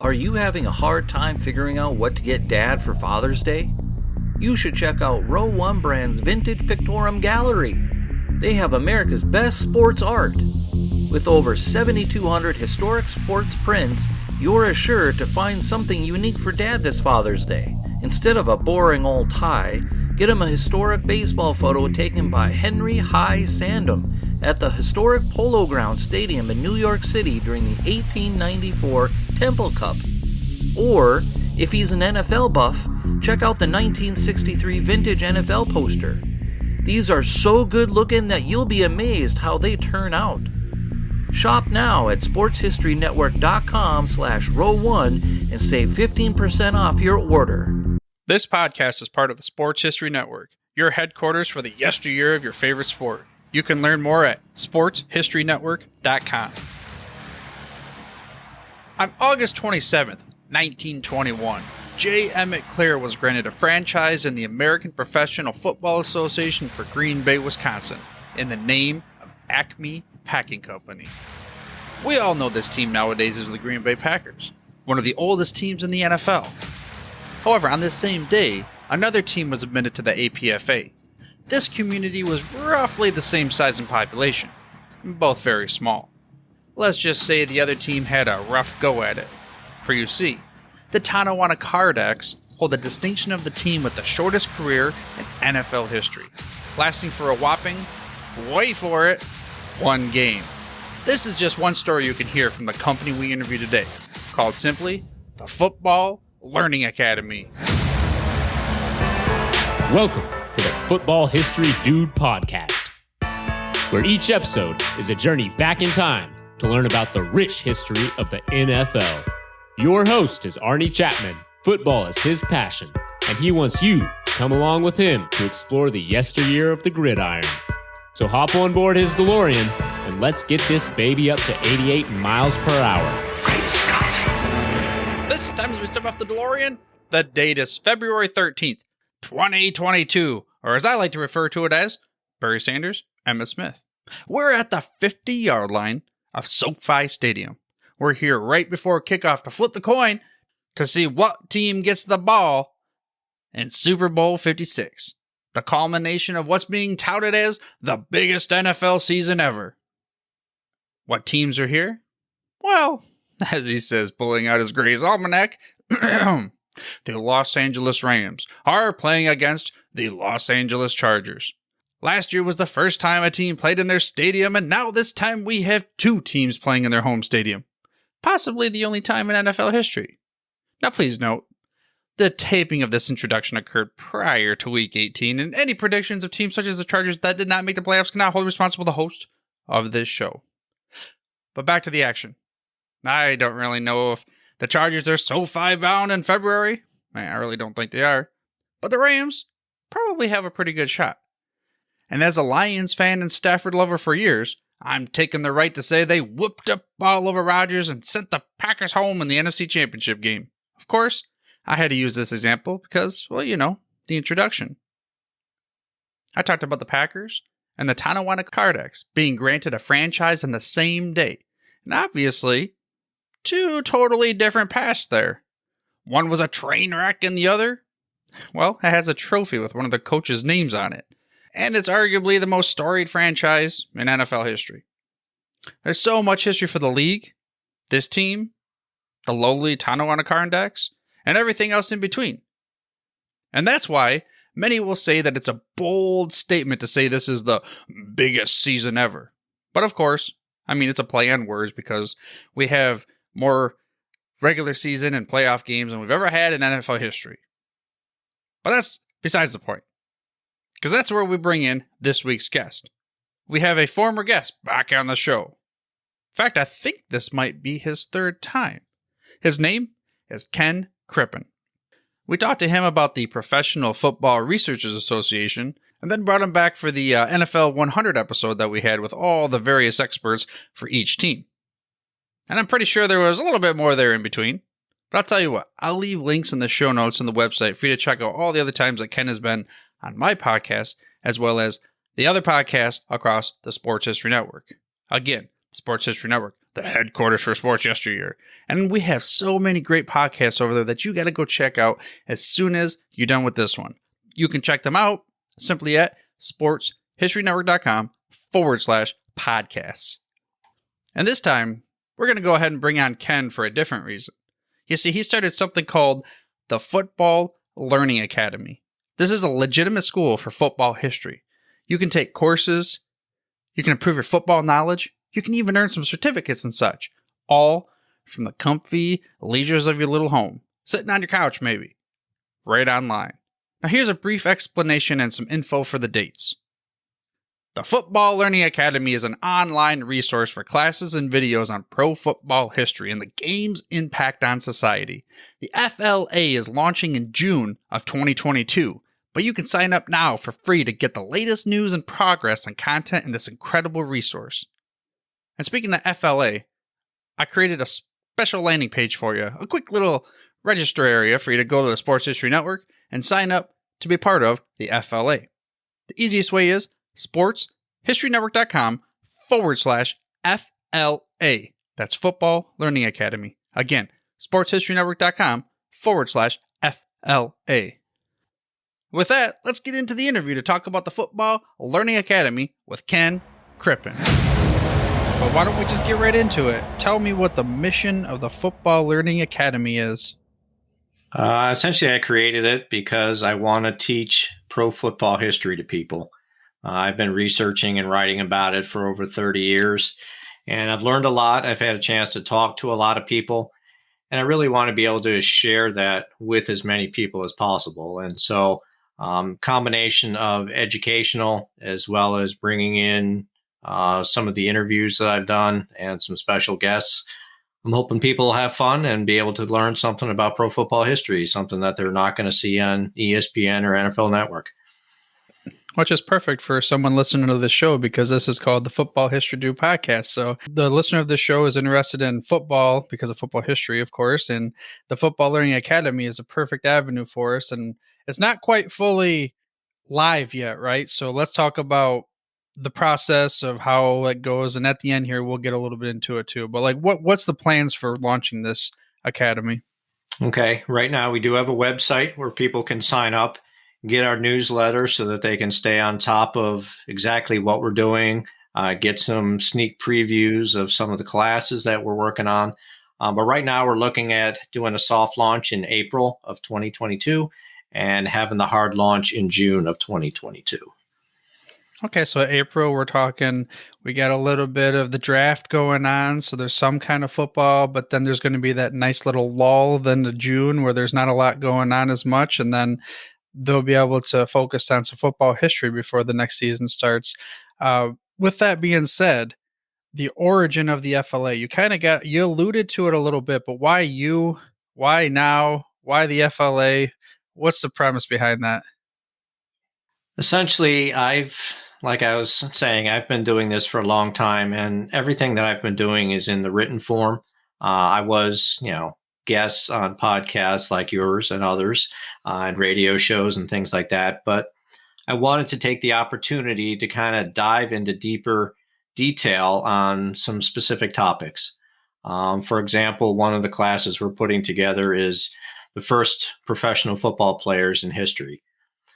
Are you having a hard time figuring out what to get Dad for Father's Day? You should check out Row 1 Brand's Vintage Pictorum Gallery. They have America's best sports art. With over 7,200 historic sports prints, you're assured to find something unique for Dad this Father's Day. Instead of a boring old tie, get him a historic baseball photo taken by Henry High Sandom at the historic Polo Grounds Stadium in New York City during the 1894 Temple Cup. Or, if he's an NFL buff, check out the 1963 vintage NFL poster. These are so good looking that you'll be amazed how they turn out. Shop now at sportshistorynetwork.com/row1 and save 15% off your order. This podcast is part of the Sports History Network, your headquarters for the yesteryear of your favorite sport. You can learn more at sportshistorynetwork.com. On August 27th, 1921, J. Emmett Clear was granted a franchise in the American Professional Football Association for Green Bay, Wisconsin, in the name of Acme Packing Company. We all know this team nowadays as the Green Bay Packers, one of the oldest teams in the NFL. However, on this same day, another team was admitted to the APFA. This community was roughly the same size in population, both very small. Let's just say the other team had a rough go at it. For you see, the Tonawanda Kardex hold the distinction of the team with the shortest career in NFL history, lasting for a whopping, wait for it, 1 game. This is just one story you can hear from the company we interview today, called simply the Football Learning Academy. Welcome to the Football History Dude podcast, where each episode is a journey back in time to learn about the rich history of the NFL. Your host is Arnie Chapman. Football is his passion, and he wants you to come along with him to explore the yesteryear of the gridiron. So hop on board his DeLorean, and let's get this baby up to 88 miles per hour. Great Scott! This time as we step off the DeLorean, the date is February 13th, 2022, or as I like to refer to it as, Barry Sanders, Emmitt Smith. We're at the 50-yard line of SoFi Stadium. We're here right before kickoff to flip the coin to see what team gets the ball in Super Bowl 56, the culmination of what's being touted as the biggest NFL season ever. What teams are here? Well, as he says, pulling out his Gray's Almanac, the Los Angeles Rams are playing against the Los Angeles Chargers. Last year was the first time a team played in their stadium, and now this time we have 2 teams playing in their home stadium. Possibly the only time in NFL history. Now please note, the taping of this introduction occurred prior to Week 18, and any predictions of teams such as the Chargers that did not make the playoffs cannot hold responsible the host of this show. But back to the action. I don't really know if the Chargers are SoFi bound in February. I really don't think they are. But the Rams probably have a pretty good shot. And as a Lions fan and Stafford lover for years, I'm taking the right to say they whooped up all over Rodgers and sent the Packers home in the NFC Championship game. Of course, I had to use this example because, well, you know, the introduction. I talked about the Packers and the Tonawanda Kardex being granted a franchise on the same day. And obviously, 2 totally different paths there. One was a train wreck and the other, well, it has a trophy with one of the coaches' names on it. And it's arguably the most storied franchise in NFL history. There's so much history for the league, this team, the lowly Tonawanda Kardex, and everything else in between. And that's why many will say that it's a bold statement to say this is the biggest season ever. But of course, I mean, it's a play on words because we have more regular season and playoff games than we've ever had in NFL history. But that's besides the point. Because that's where we bring in this week's guest. We have a former guest back on the show. In fact, I think this might be his 3rd time. His name is Ken Crippen. We talked to him about the Professional Football Researchers Association, and then brought him back for the NFL 100 episode that we had with all the various experts for each team. And I'm pretty sure there was a little bit more there in between. But I'll tell you what, I'll leave links in the show notes on the website for you to check out all the other times that Ken has been on my podcast, as well as the other podcasts across the Sports History Network. Again, Sports History Network, the headquarters for sports yesteryear. And we have so many great podcasts over there that you got to go check out as soon as you're done with this one. You can check them out simply at sportshistorynetwork.com/podcasts. And this time, we're going to go ahead and bring on Ken for a different reason. You see, he started something called the Football Learning Academy. This is a legitimate school for football history. You can take courses, you can improve your football knowledge, you can even earn some certificates and such, all from the comfy leisures of your little home, sitting on your couch maybe, right online. Now here's a brief explanation and some info for the dates. The Football Learning Academy is an online resource for classes and videos on pro football history and the game's impact on society. The FLA is launching in June of 2022, but you can sign up now for free to get the latest news and progress and content in this incredible resource. And speaking of FLA, I created a special landing page for you, a quick little register area for you to go to the Sports History Network and sign up to be part of the FLA. The easiest way is sportshistorynetwork.com/FLA. That's Football Learning Academy. Again, sportshistorynetwork.com/FLA. With that, let's get into the interview to talk about the Football Learning Academy with Ken Crippen. But why don't we just get right into it? Tell me what the mission of the Football Learning Academy is. Essentially, I created it because I want to teach pro football history to people. I've been researching and writing about it for over 30 years, and I've learned a lot. I've had a chance to talk to a lot of people, and I really want to be able to share that with as many people as possible. And so, combination of educational as well as bringing in some of the interviews that I've done and some special guests. I'm hoping people will have fun and be able to learn something about pro football history, something that they're not going to see on ESPN or NFL Network. Which is perfect for someone listening to the show because this is called the Football History Dude Podcast. So the listener of the show is interested in football because of football history, of course, and the Football Learning Academy is a perfect avenue for us. And it's not quite fully live yet, right? So let's talk about the process of how it goes. And at the end here, we'll get a little bit into it too. But like, what's the plans for launching this academy? Okay. Right now, we do have a website where people can sign up, get our newsletter so that they can stay on top of exactly what we're doing, get some sneak previews of some of the classes that we're working on. But right now, we're looking at doing a soft launch in April of 2022 and having the hard launch in June of 2022. Okay, so April, we're talking, we got a little bit of the draft going on, so there's some kind of football, but then there's going to be that nice little lull then to June where there's not a lot going on as much, and then they'll be able to focus on some football history before the next season starts. With that being said, the origin of the FLA, you alluded to it a little bit, but why you? Why now? Why the FLA? What's the premise behind that? Essentially, like I was saying, I've been doing this for a long time, and everything that I've been doing is in the written form. I was, guests on podcasts like yours and others, and radio shows and things like that. But I wanted to take the opportunity to kind of dive into deeper detail on some specific topics. For example, one of the classes we're putting together is the first professional football players in history.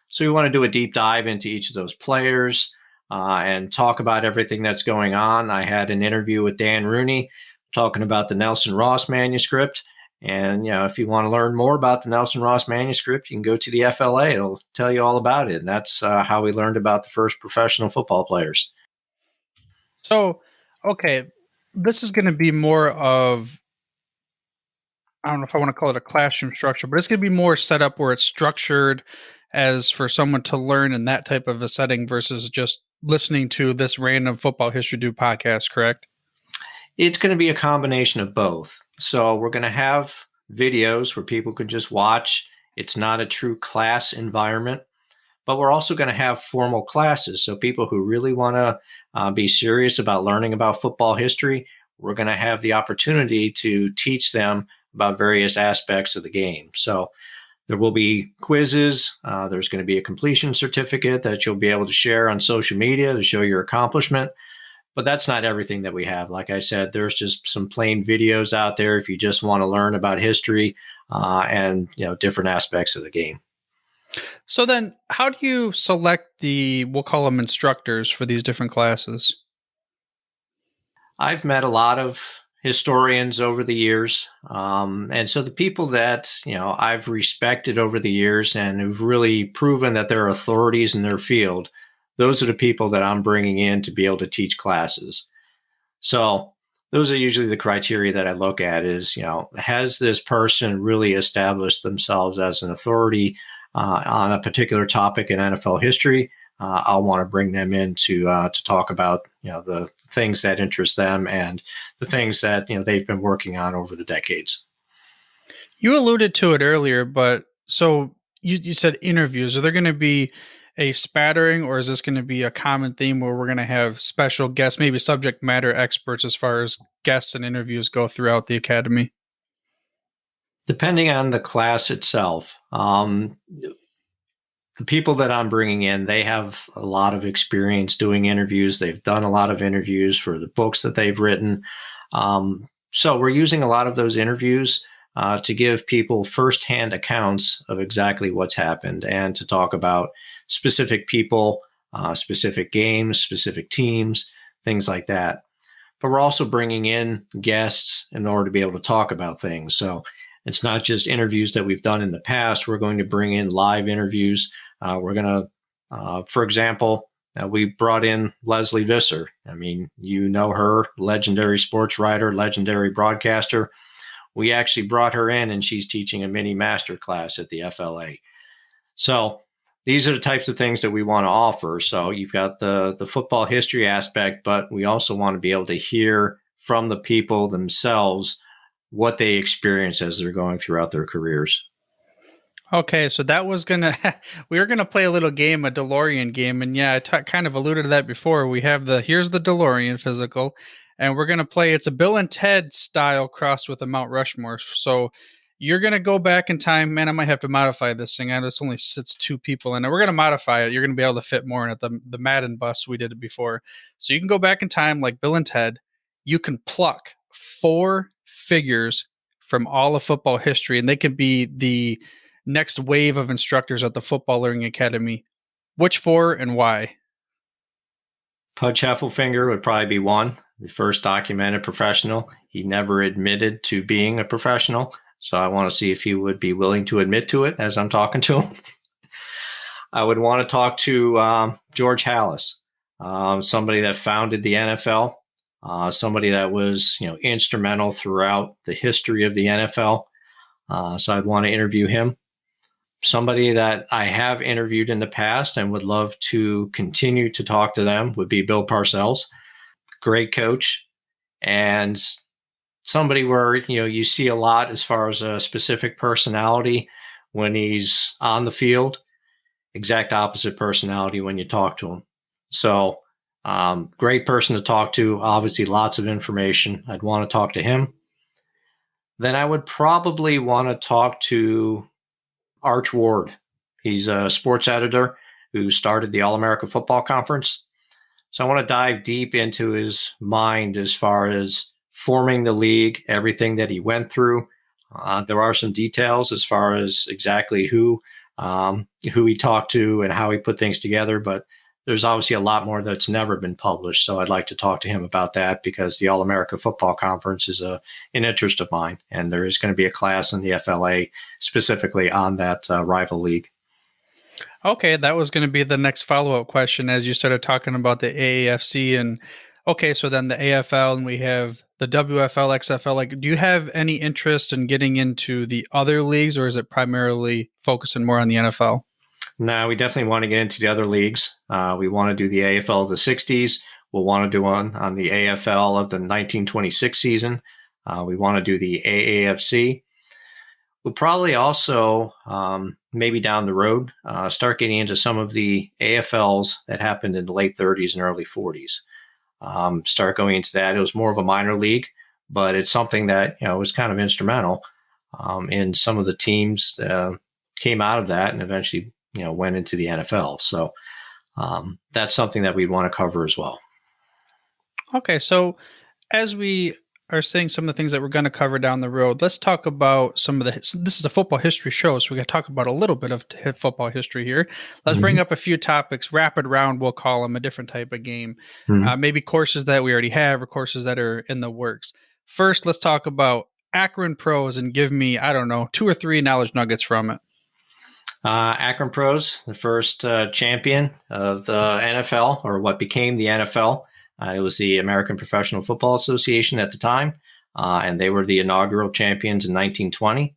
So we want to do a deep dive into each of those players and talk about everything that's going on. I had an interview with Dan Rooney talking about the Nelson Ross manuscript. And, if you want to learn more about the Nelson Ross manuscript, you can go to the FLA. It'll tell you all about it. And that's how we learned about the first professional football players. So, okay, this is going to be more of, I don't know if I want to call it a classroom structure, but it's going to be more set up where it's structured as for someone to learn in that type of a setting versus just listening to this random Football History Dude podcast, correct? It's going to be a combination of both. So we're going to have videos where people can just watch. It's not a true class environment, but we're also going to have formal classes. So people who really want to be serious about learning about football history, we're going to have the opportunity to teach them about various aspects of the game. So there will be quizzes. There's going to be a completion certificate that you'll be able to share on social media to show your accomplishment. But that's not everything that we have. Like I said, there's just some plain videos out there if you just want to learn about history and different aspects of the game. So then how do you select we'll call them instructors for these different classes? I've met a lot of historians over the years. And so the people that, I've respected over the years and who've really proven that they're authorities in their field, those are the people that I'm bringing in to be able to teach classes. So those are usually the criteria that I look at is, has this person really established themselves as an authority on a particular topic in NFL history? I'll want to bring them in to talk about, the things that interest them and the things that, they've been working on over the decades. You alluded to it earlier, but so you said interviews. Are there going to be a spattering, or is this going to be a common theme where we're going to have special guests, maybe subject matter experts as far as guests and interviews go throughout the academy? Depending on the class itself, the people that I'm bringing in, they have a lot of experience doing interviews. They've done a lot of interviews for the books that they've written. So we're using a lot of those interviews to give people firsthand accounts of exactly what's happened and to talk about specific people, specific games, specific teams, things like that. But we're also bringing in guests in order to be able to talk about things. So it's not just interviews that we've done in the past. We're going to bring in live interviews. We're going to, for example, we brought in Leslie Visser. I mean, her, legendary sports writer, legendary broadcaster. We actually brought her in and she's teaching a mini master class at the FLA. So these are the types of things that we want to offer. So you've got the football history aspect, but we also want to be able to hear from the people themselves what they experience as they're going throughout their careers. Okay, so that was we were gonna play a little game, a DeLorean game, and yeah, I kind of alluded to that before. We have here's the DeLorean physical, and we're gonna play. It's a Bill and Ted style crossed with a Mount Rushmore. So you're gonna go back in time. Man, I might have to modify this thing. I know this only sits 2 people in it. We're gonna modify it. You're gonna be able to fit more in it. The Madden bus we did it before, so you can go back in time like Bill and Ted. You can pluck 4 figures from all of football history, and they could be the next wave of instructors at the Football Learning Academy. Which 4 and why? Pudge Heffelfinger would probably be one, the first documented professional. He never admitted to being a professional, so I want to see if he would be willing to admit to it as I'm talking to him. I would want to talk to George Halas, somebody that founded the NFL, somebody that was instrumental throughout the history of the NFL. So I'd want to interview him. Somebody that I have interviewed in the past and would love to continue to talk to them would be Bill Parcells. Great coach and somebody where, you see a lot as far as a specific personality when he's on the field, exact opposite personality when you talk to him. So great person to talk to, obviously lots of information. I'd want to talk to him. Then I would probably want to talk to Arch Ward. He's a sports editor who started the All-America Football Conference. So I want to dive deep into his mind as far as forming the league, everything that he went through. There are some details as far as exactly who he talked to and how he put things together, but there's obviously a lot more that's never been published. So I'd like to talk to him about that because the All-America Football Conference is an interest of mine. And there is going to be a class in the FLA specifically on that rival league. Okay, that was going to be the next follow-up question as you started talking about the AAFC. And okay, so then the AFL and we have the WFL, XFL. Like, do you have any interest in getting into the other leagues, or is it primarily focusing more on the NFL? No, we definitely want to get into the other leagues. We want to do the AFL of the 60s. We'll want to do one on the AFL of the 1926 season. We want to do the AAFC. We'll probably also, maybe down the road, start getting into some of the AFLs that happened in the late 30s and early 40s. Start going into that. It was more of a minor league, but it's something that was kind of instrumental in some of the teams came out of that and eventually went into the NFL. So that's something that we'd want to cover as well. Okay, so as we are saying some of the things that we're going to cover down the road, let's talk about some of the. This is a football history show, so we got to talk about a little bit of football history here. Let's bring up a few topics. Rapid round, we'll call them, a different type of game. Mhm. Maybe courses that we already have or courses that are in the works. First, let's talk about Akron Pros and give me, I don't know, 2 or 3 knowledge nuggets from it. Akron Pros, the first champion of the NFL, or what became the NFL. It was the American Professional Football Association at the time, and they were the inaugural champions in 1920.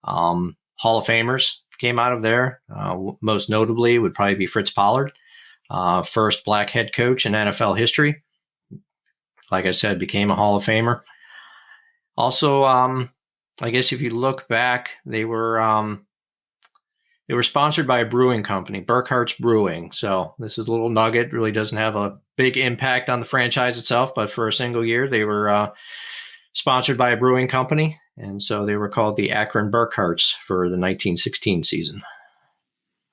Hall of Famers came out of there. Most notably would probably be Fritz Pollard, first black head coach in NFL history. Like I said, became a Hall of Famer. Also, I guess if you look back, they were sponsored by a brewing company, Burkhart's Brewing. So this is a little nugget. Really doesn't have a big impact on the franchise itself, but for a single year, they were sponsored by a brewing company. And so they were called the Akron Burkharts for the 1916 season.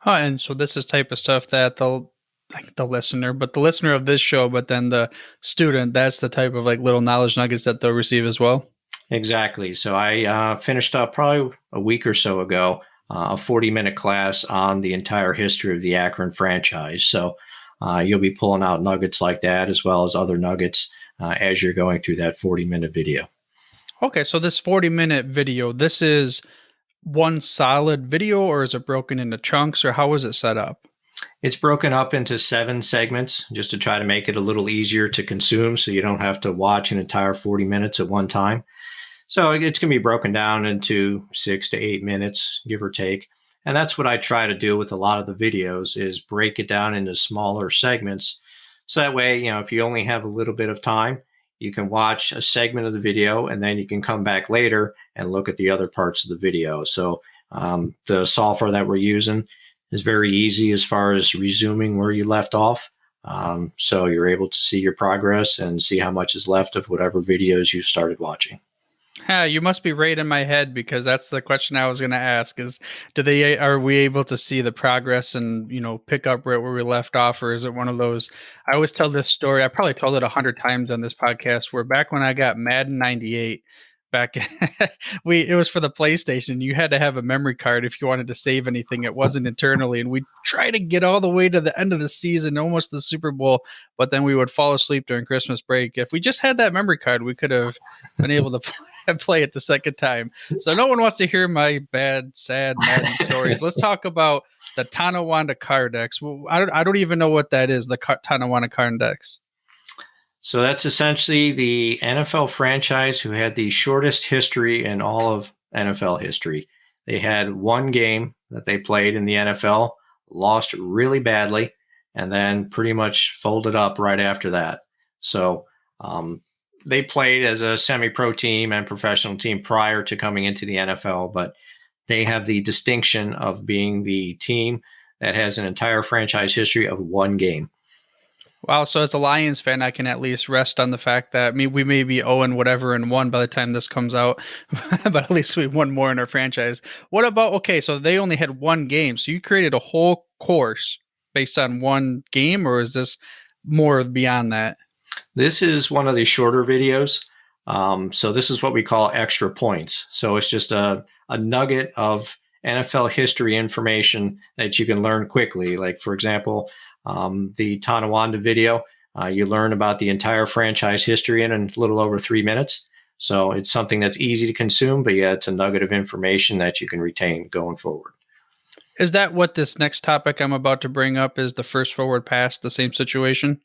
And so this is type of stuff that the listener of this show, but then the student, that's the type of like little knowledge nuggets that they'll receive as well. Exactly. So I finished up probably a week or so ago, a 40-minute class on the entire history of the Akron franchise. So you'll be pulling out nuggets like that, as well as other nuggets as you're going through that 40-minute video. Okay, so this 40-minute video, this is one solid video, or is it broken into chunks, or how is it set up? It's broken up into 7 segments just to try to make it a little easier to consume, so you don't have to watch an entire 40 minutes at one time. So it's going to be broken down into 6 to 8 minutes, give or take. And that's what I try to do with a lot of the videos, is break it down into smaller segments. So that way, if you only have a little bit of time, you can watch a segment of the video and then you can come back later and look at the other parts of the video. So the software that we're using is very easy as far as resuming where you left off. So you're able to see your progress and see how much is left of whatever videos you started watching. You must be right in my head, because that's the question I was going to ask is, are we able to see the progress and, pick up right where we left off? Or is it one of those, I always tell this story. I probably told it 100 times on this podcast, where back when I got Madden 98, it was for the PlayStation. You had to have a memory card if you wanted to save anything. It wasn't internally. And we'd try to get all the way to the end of the season, almost the Super Bowl, but then we would fall asleep during Christmas break. If we just had that memory card, we could have been able to play it the second time. So no one wants to hear my bad, sad Madden stories. Let's talk about the Tonawanda Kardex. Well, I don't even know what that is, the Tonawanda Kardex. So that's essentially the NFL franchise who had the shortest history in all of NFL history. They had one game that they played in the NFL, lost really badly, and then pretty much folded up right after that. So they played as a semi-pro team and professional team prior to coming into the NFL, but they have the distinction of being the team that has an entire franchise history of one game. Wow. So as a Lions fan, I can at least rest on the fact that we may be 0-1 by the time this comes out, but at least we won more in our franchise. What about, okay, so they only had one game. So you created a whole course based on one game, or is this more beyond that? This is one of the shorter videos. So this is what we call extra points. So it's just a nugget of NFL history information that you can learn quickly. Like, for example, the Tonawanda video, you learn about the entire franchise history in a little over 3 minutes. So it's something that's easy to consume, but yeah, it's a nugget of information that you can retain going forward. Is that what this next topic I'm about to bring up is, the first forward pass, the same situation?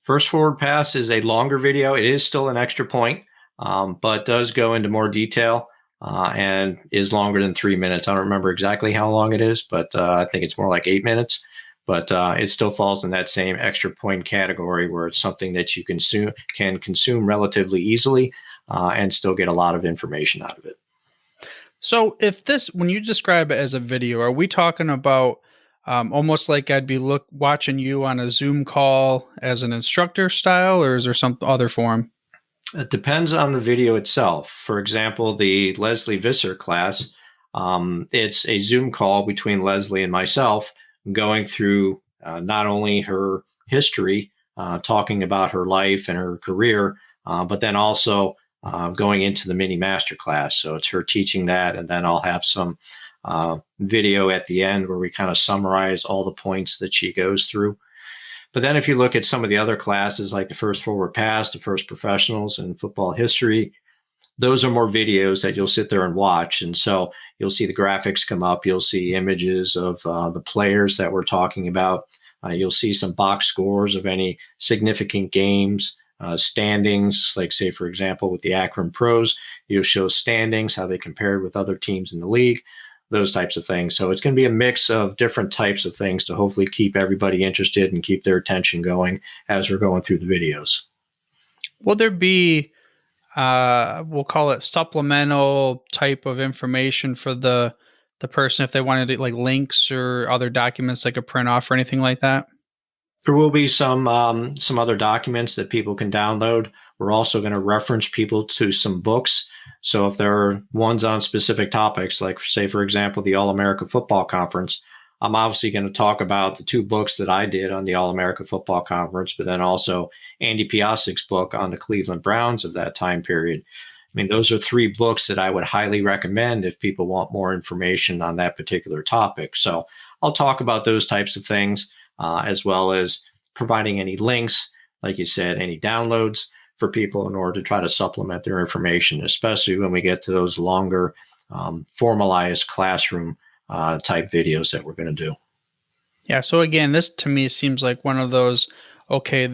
First forward pass is a longer video. It is still an extra point, but does go into more detail and is longer than 3 minutes. I don't remember exactly how long it is, but I think it's more like 8 minutes. But it still falls in that same extra point category, where it's something that you can consume relatively easily and still get a lot of information out of it. So when you describe it as a video, are we talking about almost like I'd be watching you on a Zoom call as an instructor style, or is there some other form? It depends on the video itself. For example, the Leslie Visser class, it's a Zoom call between Leslie and myself, going through not only her history talking about her life and her career, but then also going into the mini master class. So it's her teaching that, and then I'll have some video at the end where we kind of summarize all the points that she goes through. But then if you look at some of the other classes, like the first forward pass, the first professionals, and football history, those are more videos that you'll sit there and watch. And so you'll see the graphics come up. You'll see images of the players that we're talking about. You'll see some box scores of any significant games, standings, like say, for example, with the Akron Pros, you'll show standings, how they compared with other teams in the league, those types of things. So it's going to be a mix of different types of things to hopefully keep everybody interested and keep their attention going as we're going through the videos. Will there be, we'll call it supplemental type of information for the person if they wanted to, like links or other documents like a print off or anything like that? There will be some other documents that people can download. We're also going to reference people to some books. So if there are ones on specific topics, like say, for example, the All-America Football Conference, I'm obviously going to talk about the 2 books that I did on the All-America Football Conference, but then also Andy Piasik's book on the Cleveland Browns of that time period. I mean, those are 3 books that I would highly recommend if people want more information on that particular topic. So I'll talk about those types of things, as well as providing any links, like you said, any downloads for people in order to try to supplement their information, especially when we get to those longer, formalized classroom type videos that we're going to do. Yeah. So again, this to me seems like one of those, okay,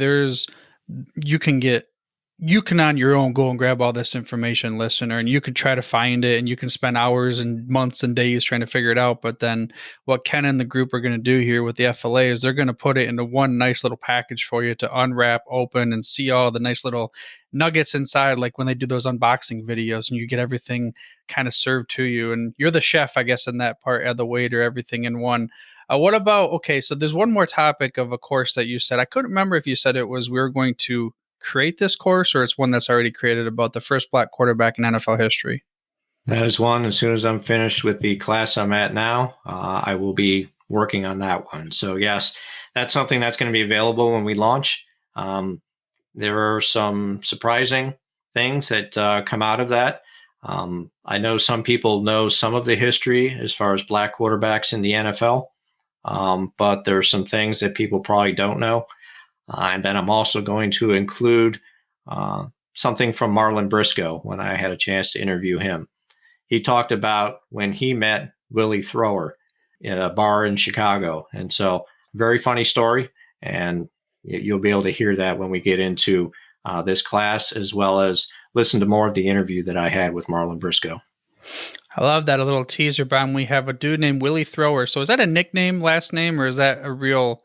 you can on your own go and grab all this information, listener, and you could try to find it and you can spend hours and months and days trying to figure it out. But then what Ken and the group are going to do here with the FLA is they're going to put it into one nice little package for you to unwrap, open, and see all the nice little nuggets inside, like when they do those unboxing videos and you get everything kind of served to you. And you're the chef, I guess, in that part, the waiter, everything in one. What about, okay, so there's one more topic of a course that you said. I couldn't remember if you said it was we were going to create this course or it's one that's already created about the first black quarterback in NFL history. That is one. As soon as I'm finished with the class I'm at now, I will be working on that one. So yes, that's something that's going to be available when we launch. There are some surprising things that come out of that. I know some people know some of the history as far as black quarterbacks in the NFL, but there are some things that people probably don't know. And then I'm also going to include something from Marlon Briscoe when I had a chance to interview him. He talked about when he met Willie Thrower in a bar in Chicago. And so very funny story. And you'll be able to hear that when we get into this class, as well as listen to more of the interview that I had with Marlon Briscoe. I love that. A little teaser bomb. We have a dude named Willie Thrower. So is that a nickname, last name, or is that a real...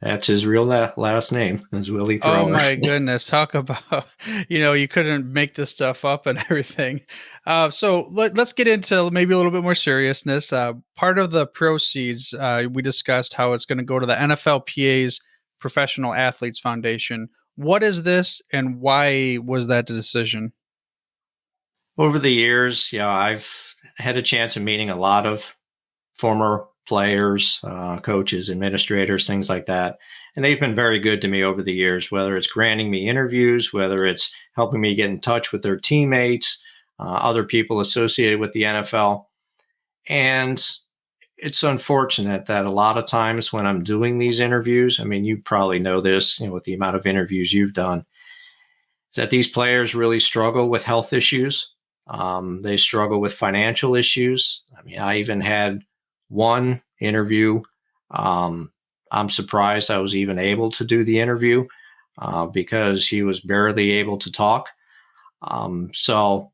That's his real last name, is Willie Thrower. Oh my goodness. Talk about, you couldn't make this stuff up and everything. So let's get into maybe a little bit more seriousness. Part of the proceeds, we discussed how it's going to go to the NFLPA's Professional Athletes Foundation. What is this and why was that the decision? Over the years, I've had a chance of meeting a lot of former players, coaches, administrators, things like that. And they've been very good to me over the years, whether it's granting me interviews, whether it's helping me get in touch with their teammates, other people associated with the NFL. And it's unfortunate that a lot of times when I'm doing these interviews, I mean, you probably know this, with the amount of interviews you've done, is that these players really struggle with health issues. They struggle with financial issues. I mean, I even had one interview. I'm surprised I was even able to do the interview because he was barely able to talk. So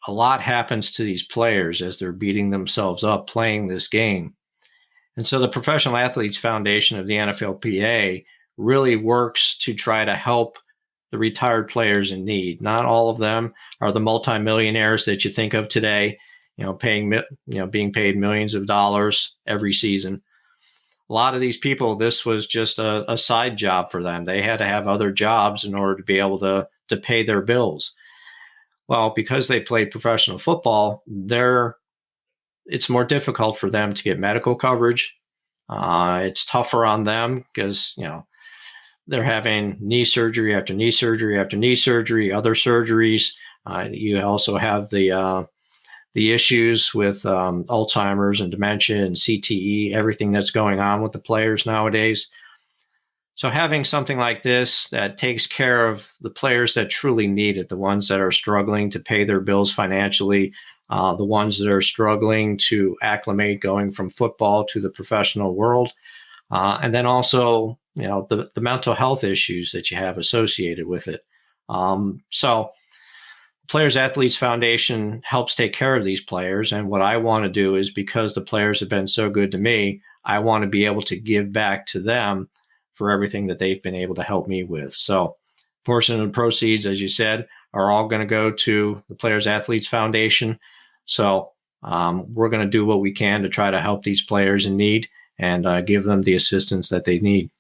a lot happens to these players as they're beating themselves up playing this game. And so the Professional Athletes Foundation of the NFLPA really works to try to help the retired players in need. Not all of them are the multimillionaires that you think of today, being paid millions of dollars every season. A lot of these people, this was just a side job for them. They had to have other jobs in order to be able to pay their bills. Well, because they played professional football, it's more difficult for them to get medical coverage. It's tougher on them because, they're having knee surgery after knee surgery after knee surgery, other surgeries. You also have the issues with Alzheimer's and dementia and CTE, everything that's going on with the players nowadays. So having something like this that takes care of the players that truly need it, the ones that are struggling to pay their bills financially, the ones that are struggling to acclimate going from football to the professional world, and then also, the mental health issues that you have associated with it. So Players Athletes Foundation helps take care of these players. And what I want to do is, because the players have been so good to me, I want to be able to give back to them for everything that they've been able to help me with. So a portion of the proceeds, as you said, are all going to go to the Players Athletes Foundation. So we're going to do what we can to try to help these players in need and give them the assistance that they need.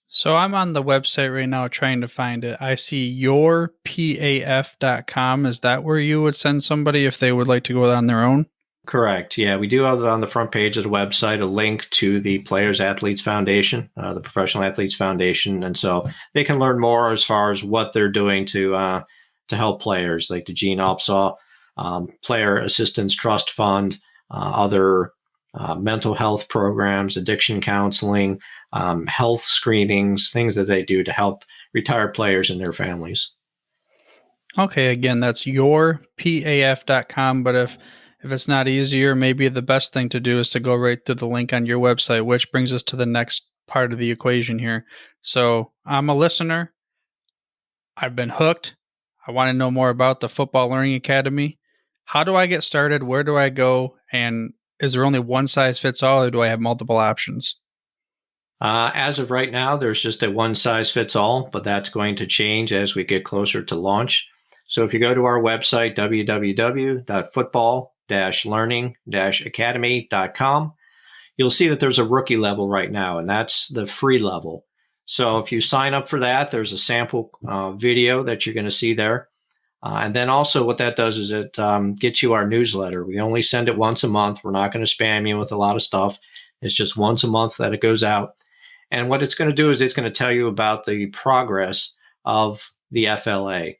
So I'm on the website right now trying to find it. I see yourpaf.com. Is that where you would send somebody if they would like to go on their own? Correct. Yeah, we do have on the front page of the website a link to the Players Athletes Foundation, the Professional Athletes Foundation, and so they can learn more as far as what they're doing to help players, like the Gene Opsaw Player Assistance Trust Fund, other mental health programs, addiction counseling, health screenings, things that they do to help retired players and their families. Okay, again, that's yourpaf.com, but if it's not easier, maybe the best thing to do is to go right to the link on your website, which brings us to the next part of the equation here. So I'm a listener. I've been hooked. I want to know more about the Football Learning Academy. How do I get started? Where do I go? And is there only one size fits all, or do I have multiple options? As of right now, there's just a one size fits all, but that's going to change as we get closer to launch. So if you go to our website, www.football-learning-academy.com, you'll see that there's a rookie level right now, and that's the free level. So if you sign up for that, there's a sample video that you're going to see there. And then also what that does is it gets you our newsletter. We only send it once a month. We're not going to spam you with a lot of stuff. It's just once a month that it goes out. And what it's going to do is it's going to tell you about the progress of the FLA.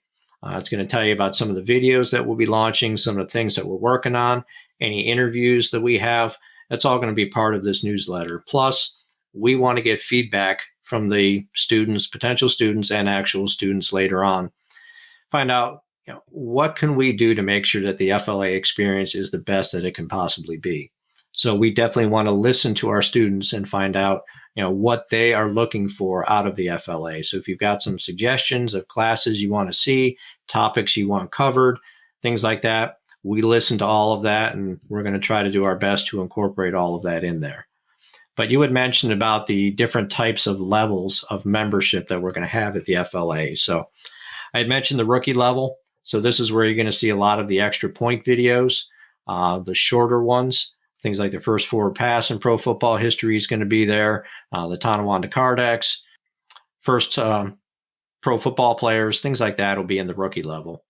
It's going to tell you about some of the videos that we'll be launching, some of the things that we're working on, any interviews that we have. That's all going to be part of this newsletter. Plus, we want to get feedback from the students, potential students, and actual students later on. Find out, what can we do to make sure that the FLA experience is the best that it can possibly be. So we definitely want to listen to our students and find out, what they are looking for out of the FLA. So if you've got some suggestions of classes you want to see, topics you want covered, things like that, we listen to all of that, and we're going to try to do our best to incorporate all of that in there. But you had mentioned about the different types of levels of membership that we're going to have at the FLA. So I had mentioned the rookie level. So this is where you're going to see a lot of the extra point videos, the shorter ones. Things like the first forward pass in pro football history is going to be there. The Tonawanda Kardex, first pro football players, things like that will be in the rookie level.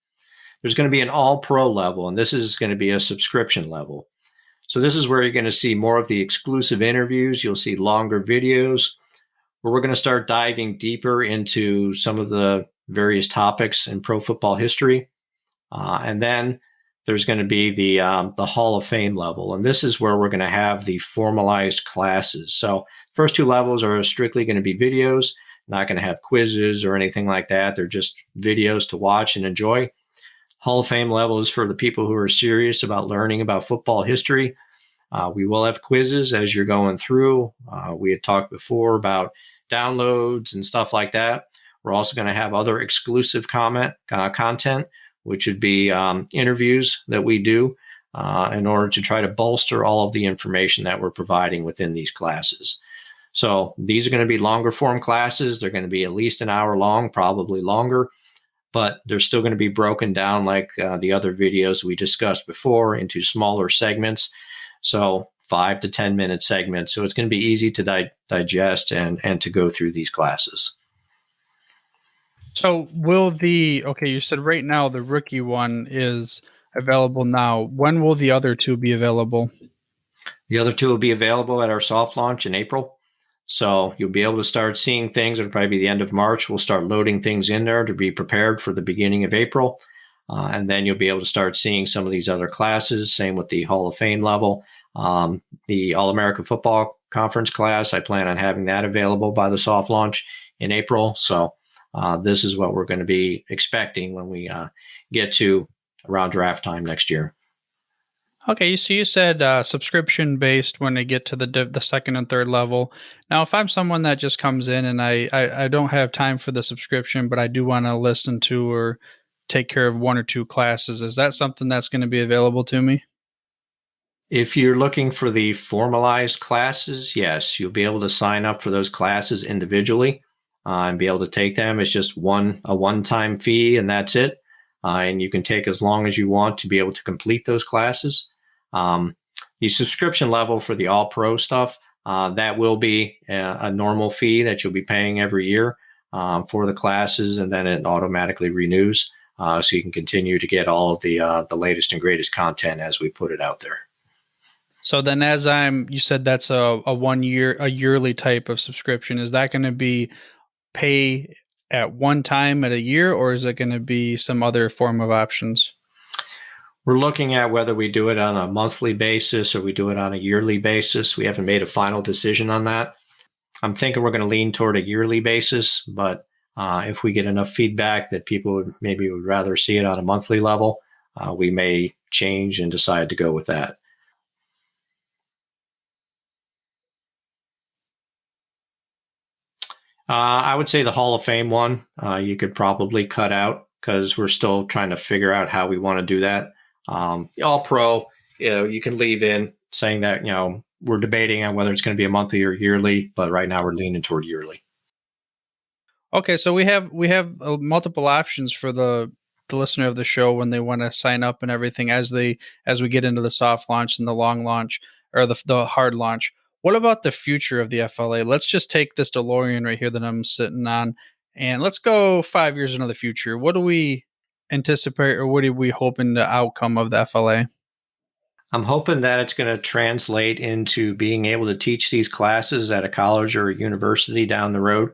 There's going to be an all-pro level, and this is going to be a subscription level. So this is where you're going to see more of the exclusive interviews. You'll see longer videos where we're going to start diving deeper into some of the various topics in pro football history. And then there's going to be the Hall of Fame level. And this is where we're going to have the formalized classes. So first two levels are strictly going to be videos, not going to have quizzes or anything like that. They're just videos to watch and enjoy. Hall of Fame level is for the people who are serious about learning about football history. We will have quizzes as you're going through. We had talked before about downloads and stuff like that. We're also going to have other exclusive content, which would be interviews that we do in order to try to bolster all of the information that we're providing within these classes. So these are going to be longer form classes. They're going to be at least an hour long, probably longer, but they're still going to be broken down like the other videos we discussed before into smaller segments. So 5 to 10 minute segments. So it's going to be easy to digest and to go through these classes. So you said right now the rookie one is available now. When will the other two be available? The other two will be available at our soft launch in April. So you'll be able to start seeing things. It'll probably be the end of March. We'll start loading things in there to be prepared for the beginning of April. And then you'll be able to start seeing some of these other classes. Same with the Hall of Fame level. The All-American Football Conference class, I plan on having that available by the soft launch in April. So this is what we're going to be expecting when we get to around draft time next year. Okay, so you said subscription based when they get to the second and third level. Now, if I'm someone that just comes in and I don't have time for the subscription, but I do want to listen to or take care of one or two classes, is that something that's going to be available to me? If you're looking for the formalized classes, yes, you'll be able to sign up for those classes individually and be able to take them. It's just a one-time fee, and that's it. And you can take as long as you want to be able to complete those classes. The subscription level for the All Pro stuff, that will be a normal fee that you'll be paying every year for the classes, and then it automatically renews. So you can continue to get all of the latest and greatest content as we put it out there. So then you said that's a yearly type of subscription. Is that going to be pay at one time at a year, or is it going to be some other form of options? We're looking at whether we do it on a monthly basis or we do it on a yearly basis. We haven't made a final decision on that. I'm thinking we're going to lean toward a yearly basis, but if we get enough feedback that people would rather see it on a monthly level, we may change and decide to go with that. I would say the Hall of Fame one, you could probably cut out because we're still trying to figure out how we want to do that. All Pro, you can leave in saying that, we're debating on whether it's going to be a monthly or yearly, but right now we're leaning toward yearly. Okay, so we have multiple options for the listener of the show when they want to sign up and everything as we get into the soft launch and the long launch or the hard launch. What about the future of the FLA? Let's just take this DeLorean right here that I'm sitting on, and let's go 5 years into the future. What do we anticipate, or what are we hoping the outcome of the FLA? I'm hoping that it's going to translate into being able to teach these classes at a college or a university down the road.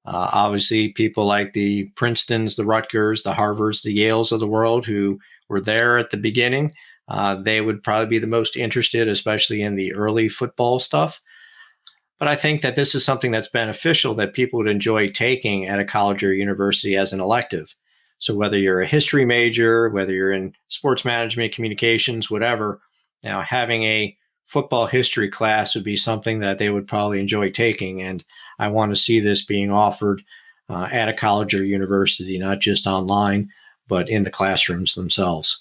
Obviously, people like the Princetons, the Rutgers, the Harvards, the Yales of the world who were there at the beginning, they would probably be the most interested, especially in the early football stuff. But I think that this is something that's beneficial that people would enjoy taking at a college or university as an elective. So whether you're a history major, whether you're in sports management, communications, whatever, having a football history class would be something that they would probably enjoy taking. And I want to see this being offered at a college or university, not just online, but in the classrooms themselves.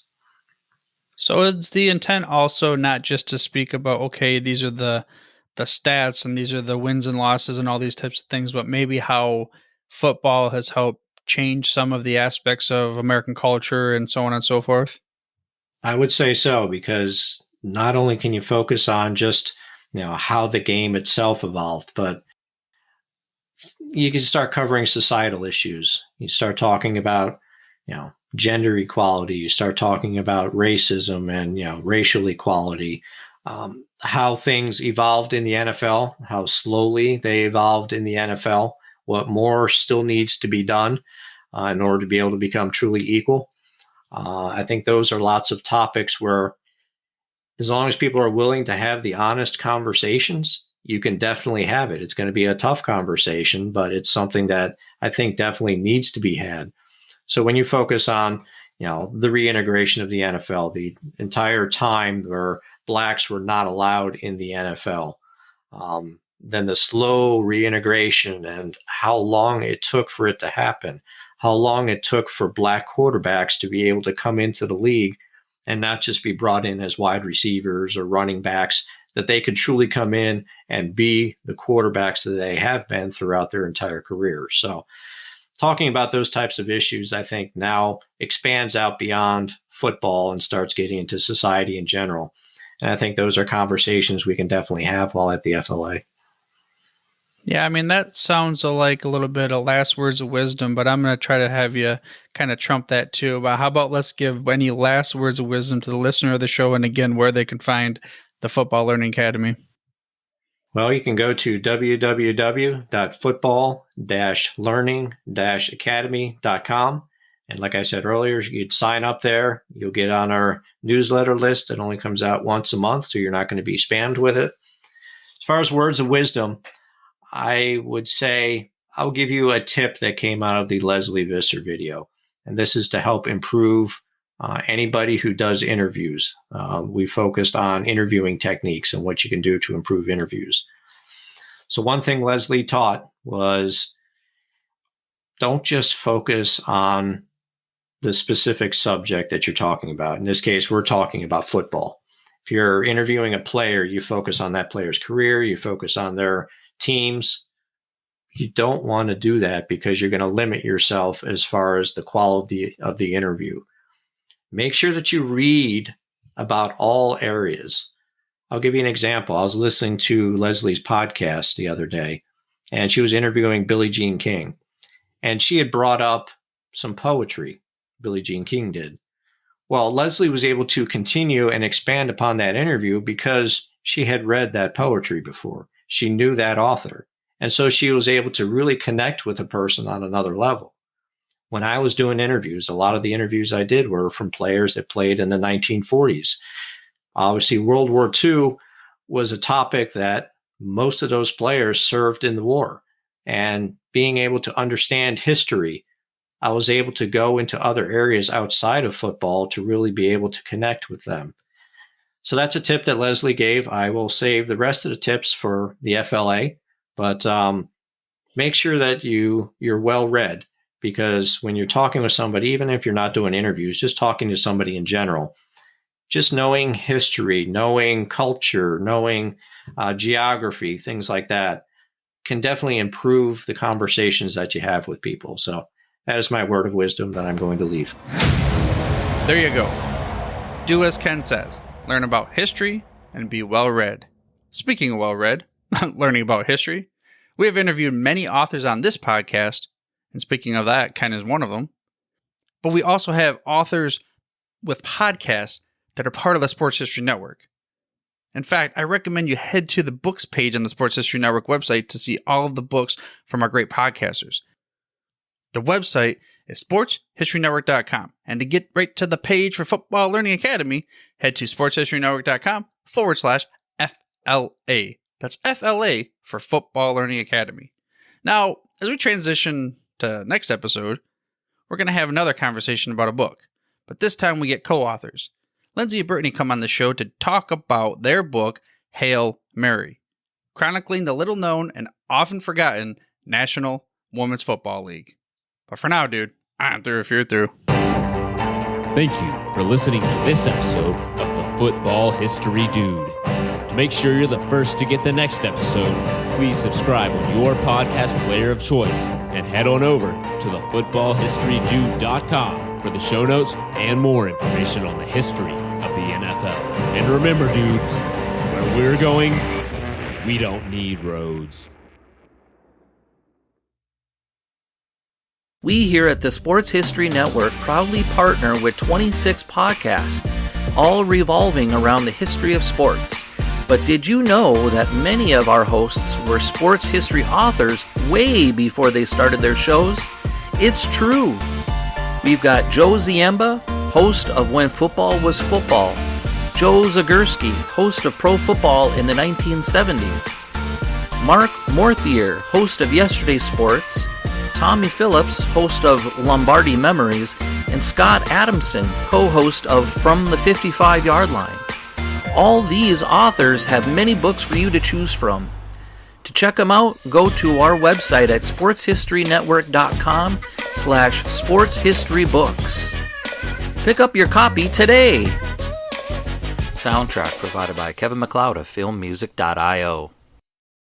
So is the intent also not just to speak about, okay, these are the stats and these are the wins and losses and all these types of things, but maybe how football has helped change some of the aspects of American culture and so on and so forth? I would say so, because not only can you focus on just how the game itself evolved, but you can start covering societal issues. You start talking about gender equality. You start talking about racism and racial equality. How things evolved in the NFL, how slowly they evolved in the NFL, what more still needs to be done in order to be able to become truly equal. I think those are lots of topics where, as long as people are willing to have the honest conversations, you can definitely have it. It's going to be a tough conversation, but it's something that I think definitely needs to be had. So when you focus on, the reintegration of the NFL, the entire time where blacks were not allowed in the NFL, then the slow reintegration and how long it took for it to happen, how long it took for black quarterbacks to be able to come into the league and not just be brought in as wide receivers or running backs, that they could truly come in and be the quarterbacks that they have been throughout their entire career. So talking about those types of issues, I think now expands out beyond football and starts getting into society in general. And I think those are conversations we can definitely have while at the FLA. Yeah, I mean, that sounds like a little bit of last words of wisdom, but I'm going to try to have you kind of trump that too. But how about let's give any last words of wisdom to the listener of the show, and again, where they can find the Football Learning Academy? Well, you can go to www.football-learning-academy.com. And like I said earlier, you'd sign up there. You'll get on our newsletter list. It only comes out once a month, so you're not going to be spammed with it. As far as words of wisdom, I would say I'll give you a tip that came out of the Leslie Visser video. And this is to help improve anybody who does interviews. We focused on interviewing techniques and what you can do to improve interviews. So one thing Leslie taught was don't just focus on the specific subject that you're talking about. In this case, we're talking about football. If you're interviewing a player, you focus on that player's career, you focus on their teams. You don't want to do that because you're going to limit yourself as far as the quality of the interview. Make sure that you read about all areas. I'll give you an example. I was listening to Leslie's podcast the other day, and she was interviewing Billie Jean King. And she had brought up some poetry, Billie Jean King did. Well, Leslie was able to continue and expand upon that interview because she had read that poetry before. She knew that author. And so she was able to really connect with a person on another level. When I was doing interviews, a lot of the interviews I did were from players that played in the 1940s. Obviously, World War II was a topic that most of those players served in the war. And being able to understand history, I was able to go into other areas outside of football to really be able to connect with them. So that's a tip that Leslie gave. I will save the rest of the tips for the FLA, but make sure that you're well read. Because when you're talking with somebody, even if you're not doing interviews, just talking to somebody in general, just knowing history, knowing culture, knowing geography, things like that can definitely improve the conversations that you have with people. So that is my word of wisdom that I'm going to leave. There you go. Do as Ken says. Learn about history and be well-read. Speaking of well-read, learning about history, we have interviewed many authors on this podcast. And speaking of that, Ken is one of them. But we also have authors with podcasts that are part of the Sports History Network. In fact, I recommend you head to the books page on the Sports History Network website to see all of the books from our great podcasters. The website is sportshistorynetwork.com. And to get right to the page for Football Learning Academy, head to sportshistorynetwork.com/FLA. That's FLA for Football Learning Academy. Now, as we transition to next episode, we're going to have another conversation about a book, but this time we get co-authors. Lindsay and Brittany come on the show to talk about their book, Hail Mary, chronicling the little-known and often forgotten National Women's Football League. But for now, dude, I'm through if you're through. Thank you for listening to this episode of the Football History Dude. To make sure you're the first to get the next episode, please subscribe on your podcast player of choice and head on over to thefootballhistorydude.com for the show notes and more information on the history of the NFL. And remember, dudes, where we're going, we don't need roads. We here at the Sports History Network proudly partner with 26 podcasts, all revolving around the history of sports. But did you know that many of our hosts were sports history authors way before they started their shows? It's true. We've got Joe Ziemba, host of When Football Was Football, Joe Zagurski, host of Pro Football in the 1970s, Mark Morthier, host of Yesterday Sports, Tommy Phillips, host of Lombardi Memories, and Scott Adamson, co-host of From the 55-Yard Line. All these authors have many books for you to choose from. To check them out, go to our website at sportshistorynetwork.com/sportshistorybooks. Pick up your copy today. Soundtrack provided by Kevin MacLeod of filmmusic.io.